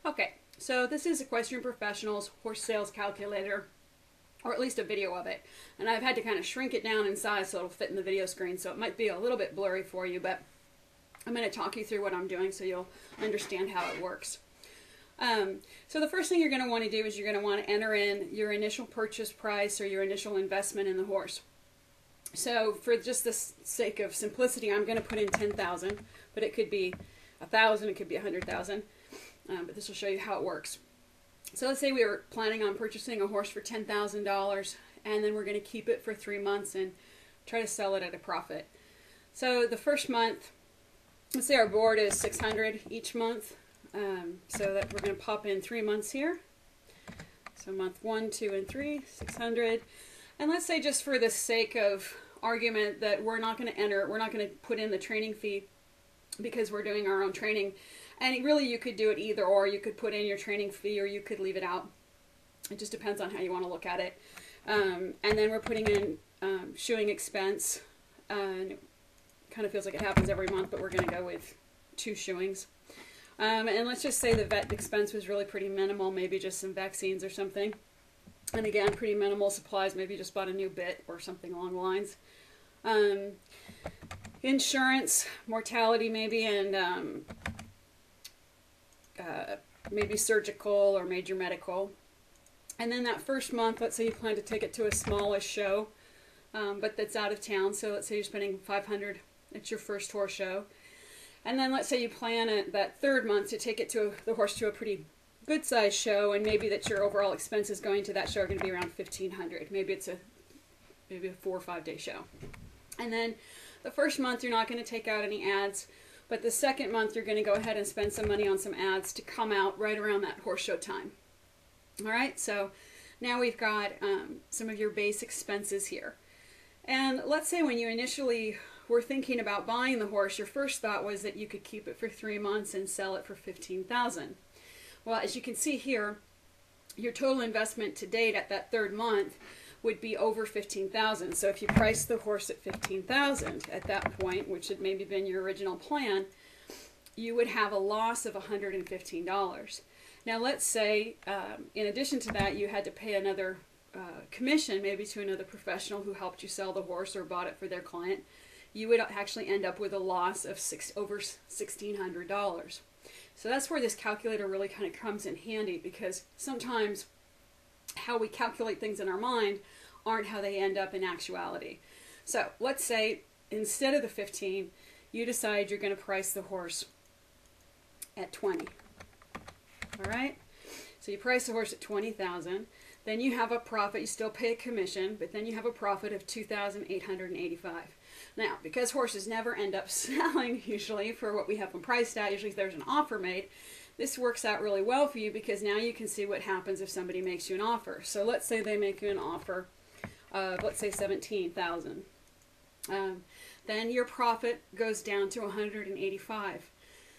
Okay, so this is Equestrian Professional's horse sales calculator, or at least a video of it. And I've had to kind of shrink it down in size so it'll fit in the video screen, so it might be a little bit blurry for you, but I'm going to talk you through what I'm doing so you'll understand how it works. So the first thing you're going to want to do is you're going to want to enter in your initial purchase price or your initial investment in the horse. So for just the sake of simplicity, I'm going to put in 10,000, but it could be 1,000, it could be 100,000. But this will show you how it works. So let's say we were planning on purchasing a horse for $10,000, and then we're going to keep it for 3 months and try to sell it at a profit. So the first month, let's say our board is 600 each month. So that we're going to pop in 3 months here. So month 1, 2, and 3, 600. And let's say just for the sake of argument that we're not going to put in the training fee because we're doing our own training. And really you could do it either or. You could put in your training fee or you could leave it out. It just depends on how you want to look at it. And then we're putting in shoeing expense. And it kind of feels like it happens every month, but we're going to go with 2 shoeings. And let's just say the vet expense was really pretty minimal, maybe just some vaccines or something. And again, pretty minimal supplies, maybe just bought a new bit or something along the lines. Insurance, mortality maybe, and maybe surgical or major medical. And then that first month, let's say you plan to take it to a smallish show, but that's out of town. So let's say you're spending $500, it's your first horse show. And then let's say you plan that third month to take the horse to a pretty good sized show, and maybe that your overall expenses going to that show are going to be around $1,500. Maybe it's a 4 or 5 day show. And then the first month you're not going to take out any ads, but the second month you're going to go ahead and spend some money on some ads to come out right around that horse show time. All right, so now we've got some of your base expenses here. And let's say when you initially were thinking about buying the horse, your first thought was that you could keep it for 3 months and sell it for $15,000. Well, as you can see here, your total investment to date at that third month would be over $15,000. So if you price the horse at $15,000 at that point, which had maybe been your original plan, you would have a loss of $115. Now let's say, in addition to that, you had to pay another commission, maybe to another professional who helped you sell the horse or bought it for their client. You would actually end up with a loss of over $1,600. So that's where this calculator really kind of comes in handy, because sometimes how we calculate things in our mind aren't how they end up in actuality. So let's say instead of the 15, you decide you're going to price the horse at 20. All right? So you price the horse at $20,000. Then you have a profit. You still pay a commission, but then you have a profit of $2,885. Now, because horses never end up selling usually for what we have them priced at, usually if there's an offer made, this works out really well for you, because now you can see what happens if somebody makes you an offer. So let's say they make you an offer of, let's say, $17,000. Then your profit goes down to $185.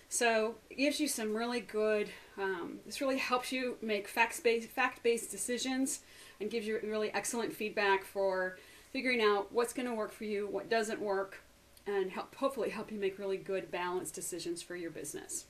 So it gives you some really good, this really helps you make fact-based decisions, and gives you really excellent feedback for figuring out what's going to work for you, what doesn't work, and hopefully help you make really good balanced decisions for your business.